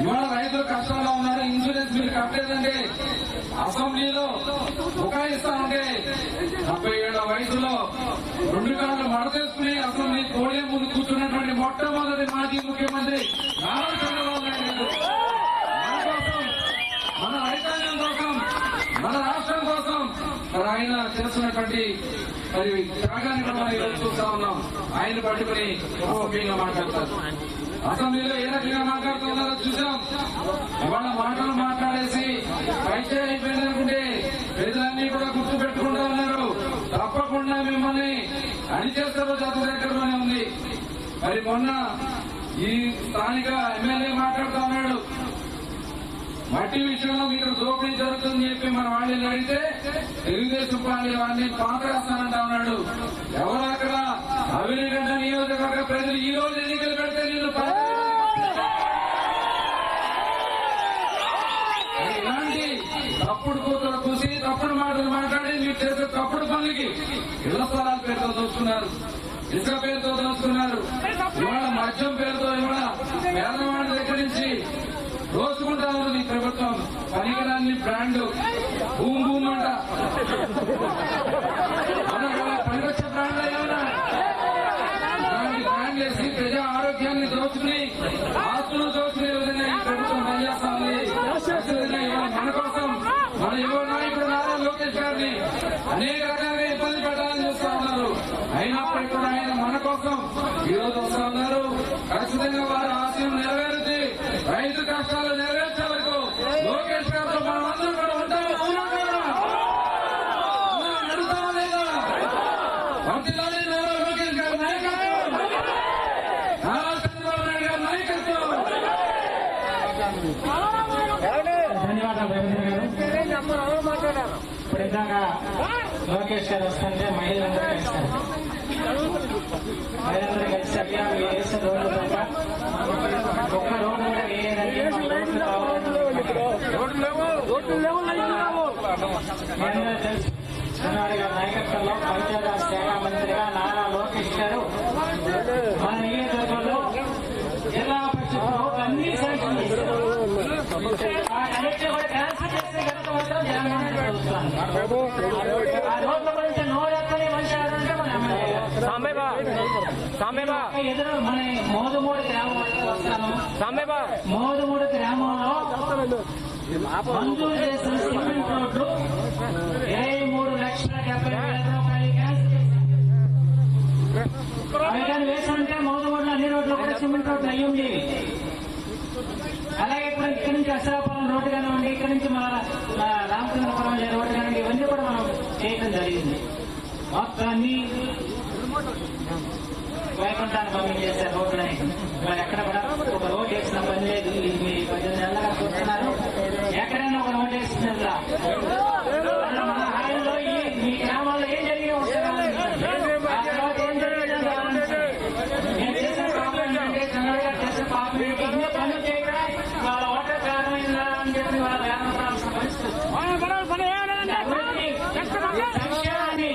ఇవాళ రైతులు కష్టాల్లో ఉన్నారు. ఇన్సూరెన్స్ మీరు కట్టలేదంటే అసెంబ్లీలో బుకాయిస్తామంటే 70 ఏళ్ల వయసులో 2 కాళ్ళు మడతేసుకుని అసెంబ్లీ పోడియం ముందు కూర్చున్నటువంటి మొట్టమొదటి మాజీ ముఖ్యమంత్రి నారా చంద్రబాబు నాయుడు గారు మన కోసం, మన రైతాంగం కోసం, మన రాష్ట్రం కోసం మరి ఆయన చేస్తున్నటువంటి మరి త్యాగాన్ని కూడా మనం ఈరోజు చూస్తా ఉన్నాం. ఆయన పట్టుకుని అసభ్యంగా మాట్లాడతారు. అసెంబ్లీలో ఏ రకంగా మాట్లాడుతున్నారో చూసాం. ఇవాళ మాటలు మాట్లాడేసి పైచే అయిపోయింది అనుకుంటే ప్రజలన్నీ కూడా గుర్తు పెట్టుకుంటా ఉన్నారు. తప్పకుండా మిమ్మల్ని అణిచేస్తారో చదువులోనే ఉంది. మరి మొన్న ఈ స్థానిక ఎమ్మెల్యే మాట్లాడుతూ ఉన్నాడు, మట్టి విషయంలో మీకు దోపిడీ జరుగుతుందని చెప్పి మన వాళ్ళని అడిగితే తెలుగుదేశం పార్టీ వాడిని పాతరేస్తానంటా ఉన్నాడు. ఎవరు అక్కడ అవినిగడ్డ నియోజకవర్గ ప్రజలు ఈ రోజు ఎన్నికలు పెడితే నేను ఇలాంటి తప్పుడు కూతురు కూసి తప్పుడు మాటలు మాట్లాడి మీరు చేసే తప్పుడు పనులకి ఇళ్ల స్థలాల పేరుతో దోచుకున్నారు, ఇసుక పేరుతో దోచుకున్నారు. ఇవాళ మద్యం పేరుతో ఇవాళ పేదవాడి దగ్గర నుంచి దోచుకుంటా ఉన్నది ఈ ప్రభుత్వం. పనికిరాన్ని బ్రాండ్ భూమి భూమి అంట పనికొచ్చే బ్రాండ్ ఏమన్నా బ్రాండ్ వేసి ప్రజా ఆరోగ్యాన్ని దోచుకుని ఆస్తులు దోచుకునే విధంగా ఈ ప్రభుత్వం పనిచేస్తా ఉంది. మన కోసం మన యువ నాయకుడు నారా లోకేష్ గారిని అనేక రకాలుగా ఇబ్బంది పెట్టాలని చూస్తా ఉన్నారు. అయినప్పటికీ కూడా ఆయన మన కోసం ఈ రోజు వస్తా ఉన్నారు. ఖచ్చితంగా వారి ఆశయం నెరవేరుతుంది. రైతు కష్టాలు నెరవేర్చే వరకు లోకేష్ గారితో మనం అందరూ కూడా ఉంటాము. అవునా కదా? నడుతామా లేదా? వర్ధిల్లాలి నారా లోకేష్ గారి నాయకత్వం, నారా చంద్రబాబు నాయుడు గారి నాయకత్వం. ధన్యవాదాలు రవీంద్ర గారు. ఇప్పుడు ఇందాక లోకేష్ గారు వస్తుంటే మహిళలందరూ కలిశారు. మహిళలందరూ కలిసి అయ్యా వేసిన రోడ్లు తప్ప ఒక్క రోడ్డు కూడా వేయలేదండి, మనందరూ తెలుసు. చంద్రబాబు గారి నాయకత్వంలో పంచాయతీరాజ్ శాఖ మంత్రిగా నారా లోకేష్ గారు మన నియోజకవర్గంలో జిల్లా పరిషత్ రోడ్లు అన్ని శాంక్షన్ చేశారు. అన్నింటినీ కూడా క్యాన్సిల్ చేస్తే కనుక మాత్రం జగన్మోహన్ రెడ్డి ప్రభుత్వాన్ని ఆ రోడ్ల గురించి నోరెక్కని మనిషి ఆడంటే మన ఎమ్మెల్యే ఎదురు మన మోదుమూడి గ్రామం వస్తాను. మోదుమూడి గ్రామంలో మంజూరు చేసిన సిమెంట్ రోడ్లు 23,70,000 క్యాన్సిల్ చేశారు. అవి కానీ వేసుకుంటే మోదుమూడిలో అన్ని రోడ్లు కూడా సిమెంట్ రోడ్లు అయ్యి ఉండేవి. అలాగే ఇప్పుడు ఇక్కడి నుంచి అశ్రాపురం రోడ్డు కానివ్వండి, ఇక్కడి నుంచి మన రామచంద్రపురం రోడ్డు కానివ్వండి, ఇవన్నీ కూడా మనం చేయడం జరిగింది. మొత్తాన్ని వైకుంఠాన్ని పంపించేశారు రోడ్లని. ఇవాళ ఎక్కడ కూడా ఒక రోడ్ వేసిన పని లేదు. మీ 18 నెలలుగా చూస్తున్నారు, ఎక్కడైనా ఒక రోడ్ వేస్తుందా? మన హాయిలో ఈ గ్రామాల్లో ఏం జరిగినా నేను చేసిన ప్రాబ్లం ఏంటంటే చంద్రబాబు గారు చేసిన పాపం ఏంటి, ఇన్ని పనులు చేయకుండా వాళ్ళ ఓటర్ కారణమైందా అని చెప్పి వాళ్ళ వేదనపడాల్సిన పరిస్థితి. సంక్షేమాన్ని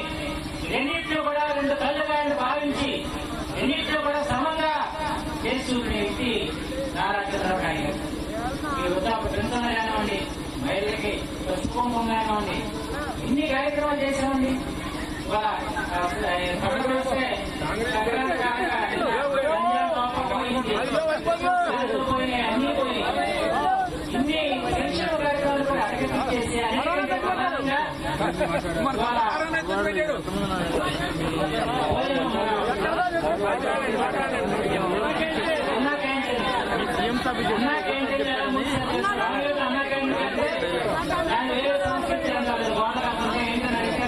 రెండింటిలో కూడా 2 కళ్ళుగా భావించి రెండింటిలో కూడా సమంగా చేసుకునే వ్యక్తి నారా చంద్రబాబు నాయుడు. ఈ వృద్ధాప్య పెన్షన్ కానివ్వండి, మహిళలకి పసుకుంభం కానివ్వండి, ఇన్ని కార్యక్రమాలు చేశామండి. ఇవాళ పండుగ వస్తే అన్ని పోయి ఇన్ని సంక్షేమ కార్యక్రమాలు కూడా అడగచ్చేసి అన్నా క్యాంటీన్ అన్నా క్యాంటీన్ అంటే దాని వేరే సంస్కృతి అంటారు. గోడ కాకుండా ఏంటని అడిగితే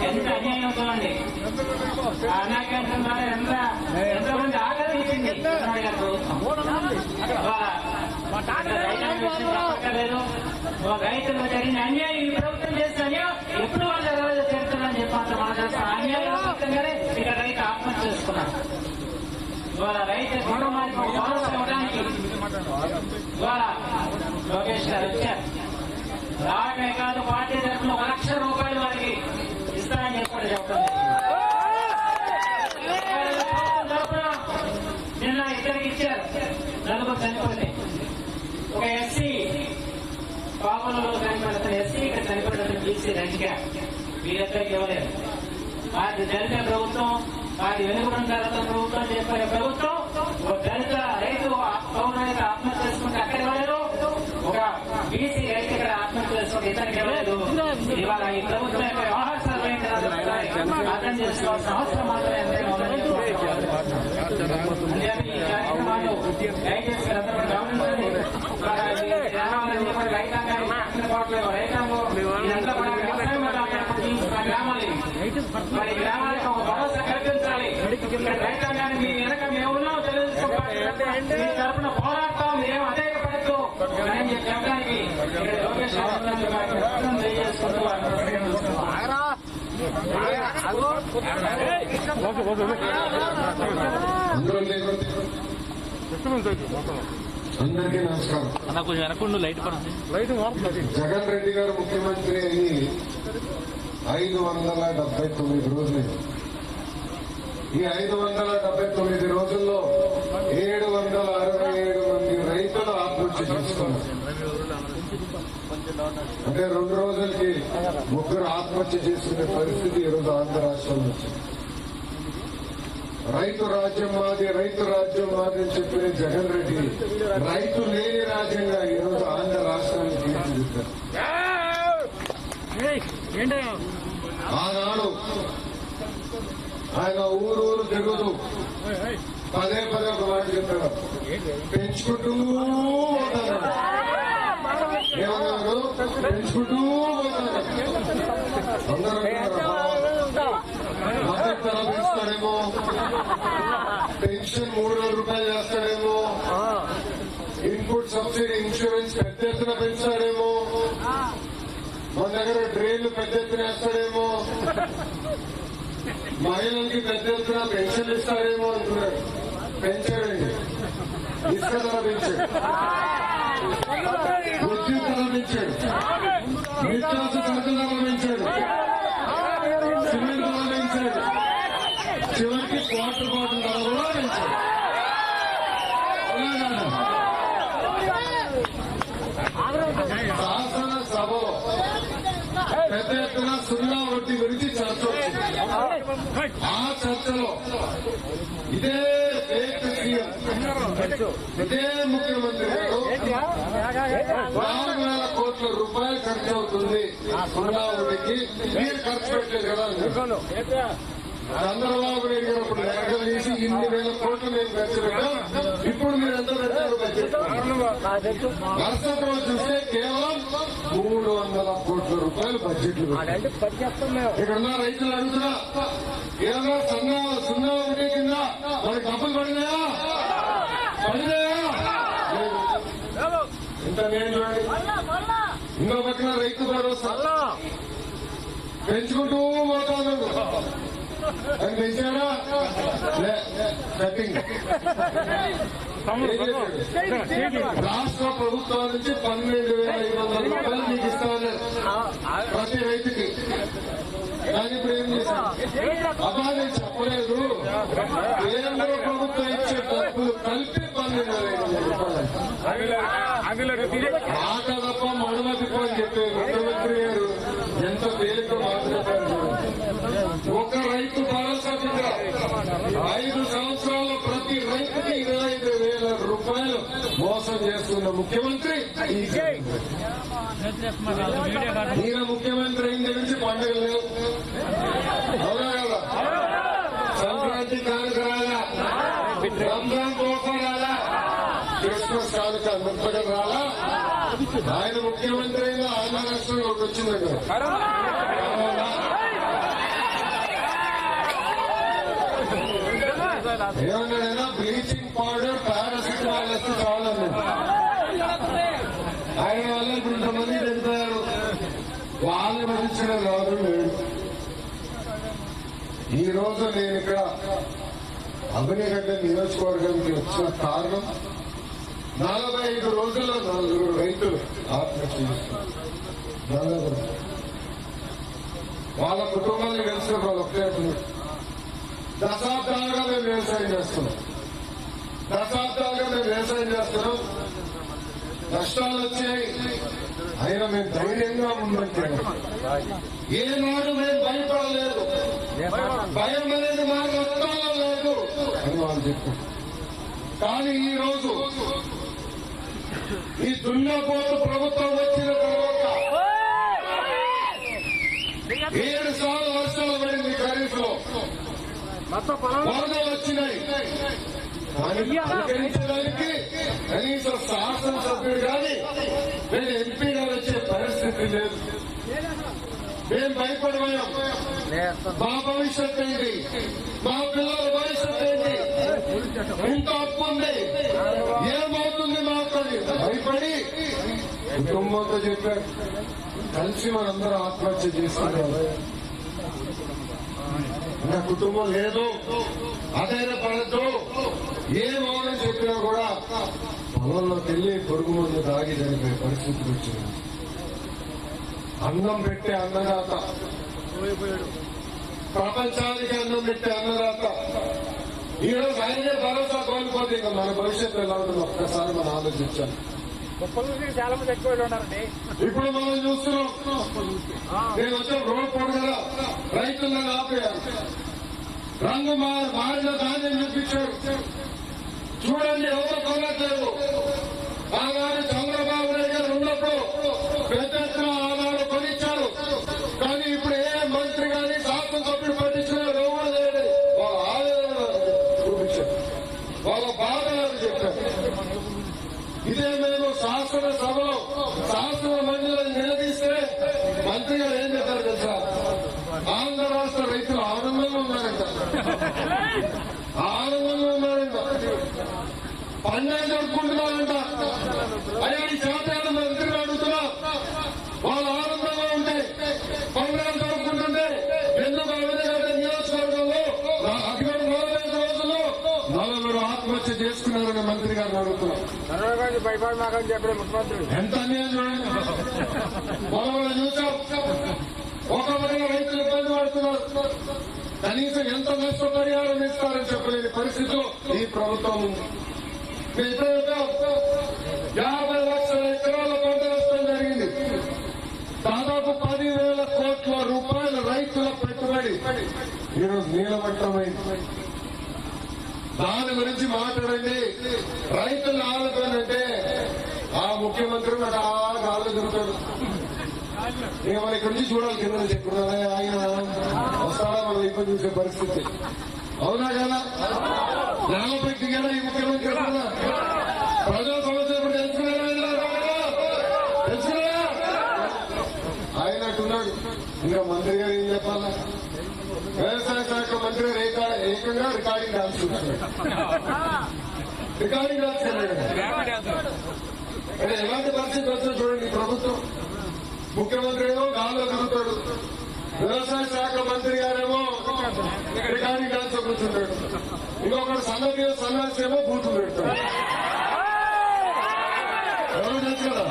ఎంత అన్యాయం అవుతుందండి. అన్నా క్యాంటీన్ ద్వారా ఎంతమంది ఆకలి ఇచ్చింది రైతులకు జరిగిన అన్యాయం ఈ ప్రభుత్వం చేస్తే అన్యాయం ఎప్పుడు వాళ్ళు ఎవరైనా చేరుతుందని చెప్పాలి. మన చేస్తున్న అన్యాయం ఇక్కడ రైతు ఆత్మహత్య చేసుకున్నారు. ఇవాళ రైతు కుటుంబానికి భరోసా ఇవ్వడానికి ఇవాళ లోకేష్ గారు వచ్చారు. నాకే కాదు పార్టీ తరఫున 1 లక్ష రూపాయలు వారికి ఇస్తానని చెప్పండి చెప్పండి. నిన్న ఇద్దరికి ఇచ్చారు, 4 చనిపోతే. ఒక ఎస్సీ పాపంలో చనిపోయిన ఎస్సీ, ఇక్కడ చనిపోయిన బీసీ రంజిగా వీరిద్దరికి ఇవ్వలేదు. అది దళిత ప్రభుత్వం, అది వెనుకబడిన ప్రభుత్వం చెప్పిన ప్రభుత్వం. ఒక దళిత రైతు పౌరులైతే ఆత్మహత్య చేసుకుంటే అక్కడ ఇవ్వలేదు, ఒక బీసీ రైతు ఇక్కడ ఆత్మహత్య చేసుకుంటే ఇతనికి ఇవ్వలేదు. ఇవాళ ఈ ప్రభుత్వం యొక్క వ్యవహార సర్వైన అర్థం చేసుకోవాల్సిన అవసరం మాత్రమే ఈ కార్యక్రమాలు దయచేసి గమనించండి. గ్రామాలు మరి గ్రామాలకు ఒక భరోసా కల్పించాలి. రైతాంగాన్ని మీ వెనక మేమున్నాం, తెలుసుకోవాలి. మీ తరఫున పోరాడతాం, మీరేం అధైర్యపడద్దు అని చెప్పడానికి లోకేష్ తెలియజేసుకుంటూ అందరికీ నమస్కారం. జగన్ రెడ్డి గారు ముఖ్యమంత్రి అయ్యి 579 రోజులు. ఈ 579 రోజుల్లో 767 మంది రైతులు ఆత్మహత్య చేసుకున్నారు. అంటే 2 రోజులకి 3 ఆత్మహత్య చేసుకునే పరిస్థితి ఈరోజు ఆంధ్ర రాష్ట్రంలో వచ్చింది. రైతు రాజ్యం మాది, రైతు రాజ్యం మాది అని చెప్పిన జగన్ రెడ్డి రైతు లేని రాజ్యంగా ఈరోజు ఆంధ్ర రాష్ట్రాన్ని తీర్చిదిద్దారు. ఆనాడు ఆయన ఊరూరు తిరుగుతూ పదే ఒక మాట చెప్పారు, పెంచుకుంటూ పోతారు. ఏమన్నారు? పెంచుకుంటూ పోతారు. అందరూ మద్దతు ధర పెంచుతాడేమో, పెన్షన్ 3,000 రూపాయలు చేస్తాడేమో, ఇన్పుట్ సబ్సిడీ ఇన్సూరెన్స్ పెద్ద ఎత్తున పెంచుతాడేమో, మన దగ్గర డ్రైన్లు పెద్ద ఎత్తున వేస్తాడేమో, మహిళలకి పెద్ద ఎత్తున పెన్షన్ ఇస్తాడేమో అంటున్నాడు. పెంచాడండి. ఇసుక ధర పెంచాడు, విద్యుత్ ధర పెంచాడు, నిత్యావసర సరుకుల ధర పెంచాడు, సిమెంట్ ధర పెంచాడు, చివరికి వాటర్ బాటిల్ ధర కూడా పెంచాడు. శాసనసభలో పెద్ద ఎత్తున 0 వడ్డీ గురించి చర్చ వచ్చింది. ఆ చర్చలో ఇదే ఫేక్ సీఎం, ఇదే ముఖ్యమంత్రి గారు 4,000 కోట్ల రూపాయలు ఖర్చు అవుతుంది 0 వడ్డీకి, మీరు ఖర్చు పెట్టలేదు కదా. చంద్రబాబు నాయుడు గారు అప్పుడు లెక్కలు తీసి 2,000 కోట్లు మేము ఖర్చు పెట్టాం, ఇప్పుడు మీరు ఎంత పెట్టారు బడ్జెట్? మరుసటి రోజు చూస్తే కేవలం 300 కోట్ల రూపాయలు బడ్జెట్లు. ఇక్కడ ఉన్న రైతులు అడుగుతున్నా, ఏదన్నా 0 వడ్డీ కింద మనకి డబ్బులు పడినాయా? ఇంత నేను చూడండి. ఇంకో పక్కన రైతు భరోసా పెంచుకుంటూ పోతాను. అది పెంచాడా? కటింగ్. రాష్ట్ర ప్రభుత్వం నుంచి 12,500 రూపాయలు మీకు ఇస్తాను ప్రతి రైతుకి. కానీ ఇప్పుడు ఏం చేశాను? అబ్బా నేను చెప్పలేదు, కేంద్ర ప్రభుత్వం ఇచ్చే డబ్బులు కలిపి 12,500 రూపాయలు. మాట తప్ప మడమ తిప్ప అని చెప్పే ముఖ్యమంత్రి గారు ఎంత తేలిక మాట్లాడతారు. ఒక రైతు భరోసా కింద 5 సంవత్సరాల్లో ప్రతి రైతుకి 25,000 రూపాయలు మోసం చేస్తున్న ముఖ్యమంత్రి ఈయన ముఖ్యమంత్రి అయిన నుంచి పండుగ లేవు. అవునా కదా? సంక్రాంతి కానుక రాలా, రంజాన్ తోఫా రాలా, క్రిస్మస్ కానుక ముప్పగా రాలా. ఆయన ముఖ్యమంత్రి అయినా ఆంధ్ర రాష్ట్రంలో ఒకటి వచ్చిందండి. ఏమన్నాడైనా బ్లీచింగ్ పౌడర్ పారాసిటమాల్ వేస్తే చాలండి. ఆయన వల్ల ఇప్పుడు ఇంతమంది చనిపోయారు. వాళ్ళని భరించిన రాదు లేడు. ఈ రోజు నేను ఇక్కడ అభినగడ్డ నియోజకవర్గానికి వచ్చిన కారణం 45 రోజుల్లో 4 రైతులు ఆత్మహత్య చేస్తున్నారు. నలుగురు వాళ్ళ కుటుంబాన్ని కలిసిన వాళ్ళు ఒకటే అంటున్నారు. దశాబ్దాలుగా మేము వ్యవసాయం చేస్తున్నాం. నష్టాలు వచ్చాయి, అయినా మేము ధైర్యంగా ముందుకెళ్ళాం. ఏనాడు మేము భయపడలేదు, భయం అనేది మా రక్తంలో లేదు అని వాళ్ళు చెప్పారు. కానీ ఈ రోజు ఈ దున్నపోతు ప్రభుత్వం వచ్చిన తర్వాత 7 సార్లు వర్షాలు పడింది. ఖరీఫ్ లో వరదలు వచ్చినాయి. పరిష్కరించడానికి కనీసం శాసనసభ్యుడు కానీ నేను ఎంపీ గారు వచ్చే పరిస్థితి లేదు. మేము భయపడిపోయాం. మా భవిష్యత్ ఏంటి, మా పిల్లల భవిష్యత్ ఏంటి, ఇంత అప్పు ఉంది, ఏమవుతుంది మాకు అని భయపడి కుటుంబంతో చెప్పారు. కలిసి మనందరూ ఆత్మహత్య చేసుకున్నాం. నా కుటుంబం లేదు, అదైనా పడద్దు, ఏమోనని చెప్పినా కూడా పొలంలోకి వెళ్ళి పొరుగు ముందు దాగి చనిపోయే పరిస్థితులు వచ్చింది. అన్నం పెట్టే అన్నదాత, ప్రపంచానికి అన్నం పెట్టే అన్నదాత ఈరోజు ఆయనే భరోసా కోల్పోతే ఇక మన భవిష్యత్తు ఎలా ఉంటుంది ఒక్కసారి మనం ఆలోచించాలి. చాలా మంది ఎక్కువ ఉన్నారండి. ఇప్పుడు మనం చూస్తున్నాం, నేను వచ్చే రోడ్ పోడు కదా రైతులను ఆపేయాలి. రంగు మారిన ధాన్యం చూపించారు. చూడండి, ఎవరు కొనట్లేదు. ఆనాడు చంద్రబాబు నాయుడు గారు ఉన్నప్పుడు పెద్ద ఎత్తున ఆనాడు కొనిచ్చారు. కానీ ఇప్పుడు ఏ మంత్రి కానీ శాసనసభ్యుడు పట్టించినారు ఎవరు లేదు. వాళ్ళ ఆవేదన చూపించారు, వాళ్ళ బాధలను చెప్పారు. ఇదే మేము శాసనసభలో శాసన మండలిని నిలదీస్తే మంత్రి గారు ఏం చేశారు తెలుసా? ఆంధ్ర రాష్ట్ర రైతులు ఆనందంగా ఉన్నారంట, పండుగ జరుపుకుంటున్నారంట. అయ్యా ఈ చేత మంత్రిని అడుగుతున్నా, వాళ్ళు ఆనందంగా ఉంటే పండుగలు జరుపుకుంటుంటే ఎందుకు అవినీతి నియోజకవర్గంలో 45 రోజుల్లో 40 ఆత్మహత్య చేసుకున్నారని మంత్రి గారిని అడుగుతున్నాం. భయపడమాకని చెప్పిన ముఖ్యమంత్రి ఎంత అన్యాయం చూడండి. మనం చూసాం, ఒక వల్ల రైతులు ఇబ్బంది పడుతున్నారు. కనీసం ఎంత నష్టపరిహారం ఇస్తారని చెప్పలేని పరిస్థితిలో ఈ ప్రభుత్వం ఉంది. 50 లక్షల ఎకరాల పంట నష్టం జరిగింది. దాదాపు 10,000 కోట్ల రూపాయల రైతుల పెట్టుబడి ఈరోజు నీలమట్టమైంది. దాని గురించి మాట్లాడండి. రైతులు ఆలోచనంటే ఆ ముఖ్యమంత్రి నాకు ఆలోచనతాడు. ఇక మన ఇక్కడి నుంచి చూడాలి, కింద చెప్పుకున్నా ఆయన వస్తాడా మనం ఇప్పుడు చూసే పరిస్థితి. అవునా కదా? నాగపెట్టి కదా ఈ ముఖ్యమంత్రి కదా. ప్రజా సమస్య ఇప్పుడు తెలుసుకున్నారా? ఆయన అంటున్నాడు. ఇంకా మంత్రి గారు ఏం చెప్పాలా? వ్యవసాయ శాఖ మంత్రి ఏకంగా రికార్డింగ్ డాన్స్ చూస్తున్నాడు. రికార్డింగ్ డాన్స్ అంటే ఎలాంటి పరిస్థితి వచ్చిందో చూడండి. ప్రభుత్వం ముఖ్యమంత్రి ఏమో గాల్లో తిరుగుతాడు, వ్యవసాయ శాఖ మంత్రి గారేమో రికార్డింగ్ డాన్స్ కూర్చుంటాడు, ఇంకొకటి సన్నాసి ఏమో బూతులు పెడతాడు. ఎవరు తెలుసు కదా?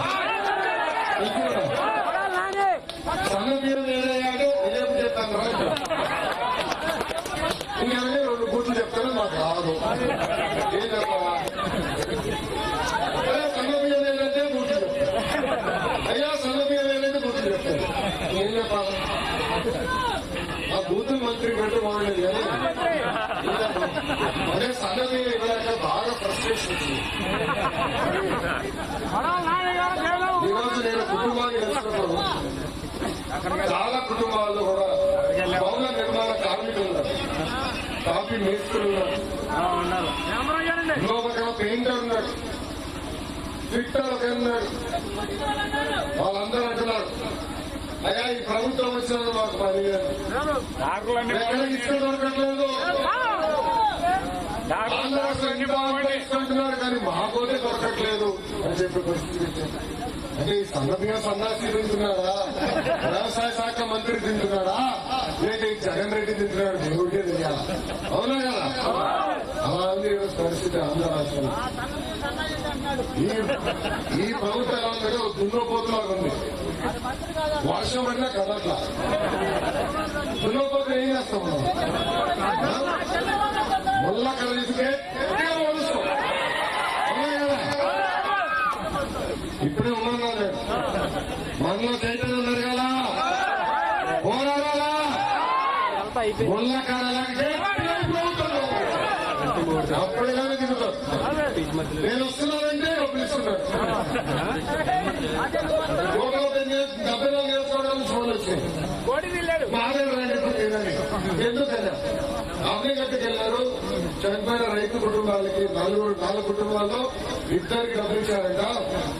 సన్నబీరం ఏదయ్యాడు రేపు చెప్తాను రా. ఇంకేమైనా 2 బూతులు చెప్తాను, మాకు రాదు. ఏం చెప్పాలా? సన్నబీరం ఏదంటే బూతులు చెప్తాను. అయ్యా సన్నబీరం ఏదంటే బూతులు చెప్తాను. ఏం చెప్పాలా? ఆ బూతులు మంత్రి పెట్టి బాగుండేది కానీ అదే సన్నబీరం ఇవ్వలేక బాగా ఫ్రస్ట్రేషన్ వచ్చింది. ఈరోజు నేను కుటుంబాన్ని కలిసినప్పుడు చాలా కుటుంబాల్లో కూడా భవన నిర్మాణ కార్మికులు ఉన్నారు, కాఫీ మేస్త్రులు ఉన్నారు, ఇంకొక పెయింటర్ ఉన్నాడు, ఫిట్టర్ ఉన్నాడు. వాళ్ళందరూ అంటున్నారు, అయ్యా ఈ ప్రభుత్వం వచ్చినందుకు మాకు పని లేదు, ఎక్కడ ఇష్టం దొరకట్లేదు, ఇస్తున్నారు కానీ మాకోతే దొరకట్లేదు అని చెప్పే పరిస్థితి వచ్చింది. అంటే ఈ సన్నాసి తింటున్నాడా, వ్యవసాయ శాఖ మంత్రి తింటున్నాడా, లేక ఈ జగన్ రెడ్డి తింటున్నాడు, దేవుడికే తెలియాలా? అవునా కదా? అలా ఉంది ఈరోజు పరిస్థితి ఆంధ్ర రాష్ట్రంలో. ఈ ప్రభుత్వం ఎలా ఉందంటే దున్నపోతులాగా ఉంది. వర్షం పడినా కదట్లా. దున్నపోతులు ఏం చేస్తాం మనం? ముల్లా కథ తీసుకే ఇప్పుడే ఉన్నా నేను మనలో చైతన్యం ఉన్నారు కదా, పోరాడాలా ముల్లా కథ అప్పుడే కానీ దిగుతారు. నేను వస్తున్నానంటే డబ్బులు ఇస్తున్నాను. 70 నేర్చుకోవడానికి ఫోన్ వచ్చింది. ఎందుకన్నా అగ్నిగట్టుకు వెళ్ళారు. చనిపోయిన రైతు కుటుంబాలకి 4 కుటుంబాల్లో 2కి డబ్బులు ఇచ్చారంట.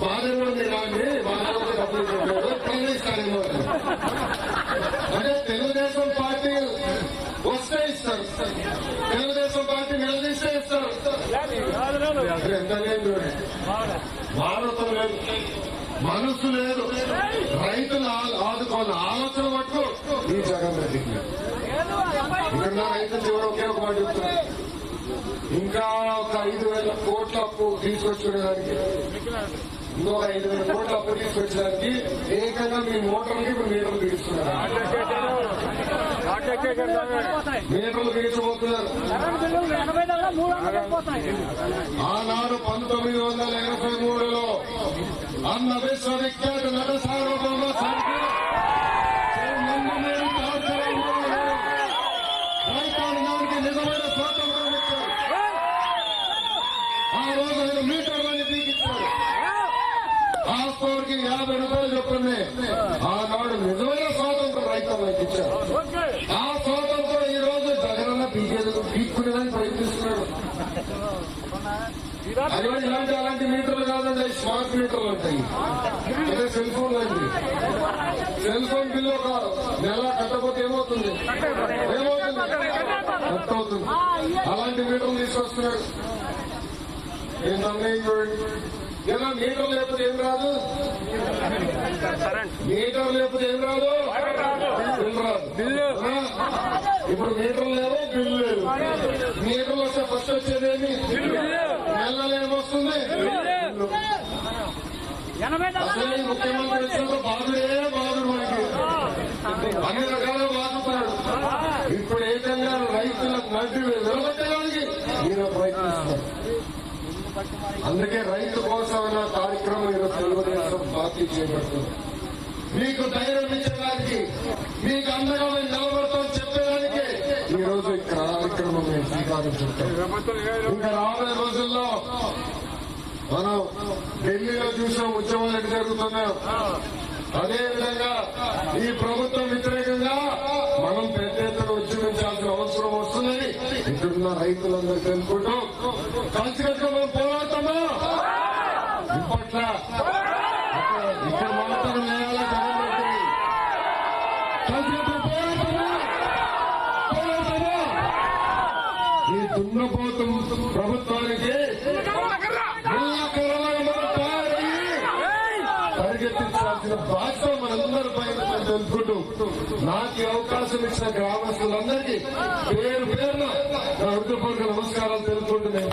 బాధలో మీరు రాండి, బాధలో డబ్బులు ఇచ్చారు ప్రయాణిస్తారేమో. అంటే తెలుగుదేశం పార్టీ వస్తే ఇస్తారు, తెలుగుదేశం పార్టీ నిలదీస్తే ఇస్తారు. ఎంత లేదు, మానవతం లేదు, మనసు లేదు, రైతులు ఆదుకోవాలి ఆలోచన మటుకు ఈ జగన్ రెడ్డికి. ఇక్కడ రైతులు చివరి ఒకే ఒక మాట చెప్తున్నారు, ఇంకా ఒక 5,000 కోట్ల అప్పు తీసుకొచ్చుకునేదానికి, ఇంకొక 5,000 కోట్ల అప్పు తీసుకొచ్చడానికి ఏకంగా మీ మోటార్లకి ఇప్పుడు మీటర్లు బిగిస్తున్నారు. మీటర్లు బిగించబోతున్నారు. ఆనాడు 1983లో అన్న విశ్వవిఖ్యాత నట సార్వభౌమ రైతాంగానికి నిజమైన స్వాతంత్రం ఇచ్చారు. ఆ రోజు ఆయన మీటర్లని బిగించారు. ఆ స్టోర్కి 50 రూపాయలు చొప్పునే ఆనాడు నిజమైన స్వాతంత్రం రైతాంగానికి ఇచ్చారు. ఆ స్వాతంత్రం ఈ రోజు జగనన్న పీక్కునేదానికి ప్రయత్నిస్తున్నాడు. అది అలాంటి మీటర్లు కాదండి, స్మార్ట్ మీటర్లు ఉంటాయి. అదే సెల్ ఫోన్ అండి. సెల్ ఫోన్ బిల్లు ఒక నెల కట్టకపోతే ఏమవుతుంది కట్ అవుతుంది. అలాంటి మీటర్లు తీసుకొస్తున్నాడు. నేను నిర్ణయం చూడండి. ఇలా మీటర్ లేకపోతే ఏం రాదు, మీటర్ లేకపోతే ఏం రాదు, బిల్లు రాదు. ఇప్పుడు మీటర్లు లేవు, బిల్లు లేదు. మీటర్లు వస్తే ఫస్ట్ వచ్చేదేమి, నెలలో ఏమొస్తుంది, అసలు ముఖ్యమంత్రి వచ్చినప్పుడు బాధుడే బాధుడు, మనకి అన్ని రకాలుగా బాధపడతాడు. ఇప్పుడు ఏకంగా రైతులకు నడ్డి నిలబెట్టడానికి ఈయన ప్రయత్నిస్తారు. అందుకే రైతు కోసమైన కార్యక్రమం ఈరోజు తెలుగుదేశం పార్టీ చేపడుతుంది. మీకు ధైర్యం ఇచ్చడానికి, మీకు అండగా నిలబడతాం చెప్పేదానికి ఈ రోజు ఈ కార్యక్రమం మేము శ్రీకారం చుట్టాం. ఇంకా రాబోయే రోజుల్లో మనం ఢిల్లీలో చూసాం ఉద్యమాలు ఎక్కడ జరుగుతున్నాం. అదేవిధంగా ఈ ప్రభుత్వం వ్యతిరేకంగా మనం పెద్ద ఎత్తున ఉద్యమించాల్సిన అవసరం వస్తుందని ఇక్కడున్న రైతులందరూ తెలుసుకుంటూ కలిసికట్టుగా మనం పోరాడతామా. ఇప్పట్ల ఇక్కడ మాత్రం వేయాలా జగన్ రెడ్డి, కలిసికట్టుగా పోరాడతామా. ఈ దున్నపోతు ప్రభుత్వానికి పరిగెత్తించాల్సిన బాధ్యత మనందరి పైన తెలుసుకుంటూ నాకు ఈ అవకాశం ఇచ్చిన గ్రామస్తులందరికీ పేరు పేరున నా హృదయపూర్వక నమస్కారాలు తెలుసుకుంటూ నేను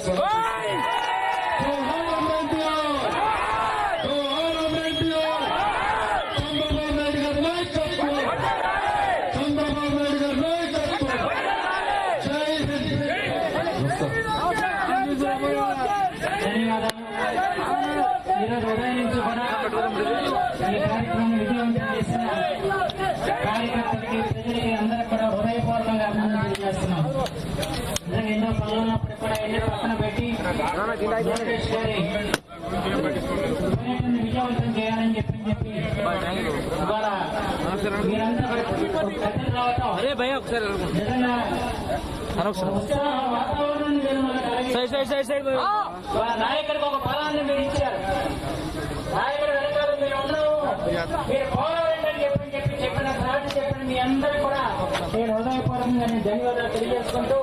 చంద్రబాబు నాయుడు గారి నాయకత్వం, చంద్రబాబు నాయుడు గారి నాయకత్వం. జై హింద్. ధన్యవాదాలు. ఈరోజు ఉదయం నుంచి కూడా ఈ కార్యక్రమం విజయవంతం చేసిన కార్యకర్తలకి, ప్రజలకి అందరికి కూడా హృదయపూర్వకంగా అభినందనలు తెలియజేస్తున్నాం. నిజంగా ఎన్నో పనులు ఉన్నప్పుడు కూడా ఎన్నో పక్కన పెట్టి లోకేష్ గారి పర్యటన విజయవంతం చేయాలని చెప్పి ఇవాళ మీరంతా ప్రజలు రావటం నిజంగా ఉత్సాహ వాతావరణం వాళ్ళ నాయకుడికి ఒక బలాన్ని మీరు ఇచ్చారు. నాయకుడు వెనకాల మీరు ఉండవు, మీరు పోరాడండి అని చెప్పిన సాటి చెప్పిన మీ అందరికీ కూడా నేను హృదయపూర్వకంగా నేను ధన్యవాదాలు తెలియజేసుకుంటూ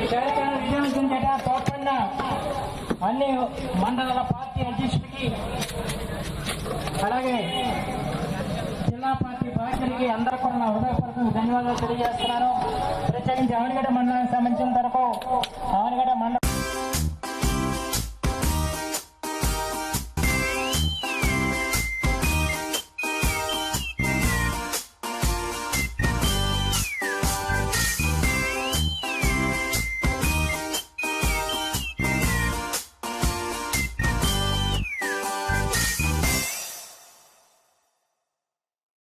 ఈ కార్యక్రమం విజయవంతం చేయడం తోడ్పడిన అన్ని మండలాల పార్టీ అధ్యక్షుడికి, అలాగే జిల్లా పార్టీ బాధ్యులకి అందరూ కూడా నా హృదయపూర్వకంగా ధన్యవాదాలు తెలియజేస్తున్నాను. ప్రత్యేకించి ఆవనగడ్డ మండలానికి సంబంధించిన వరకు ఆవనగడ్డ మండలం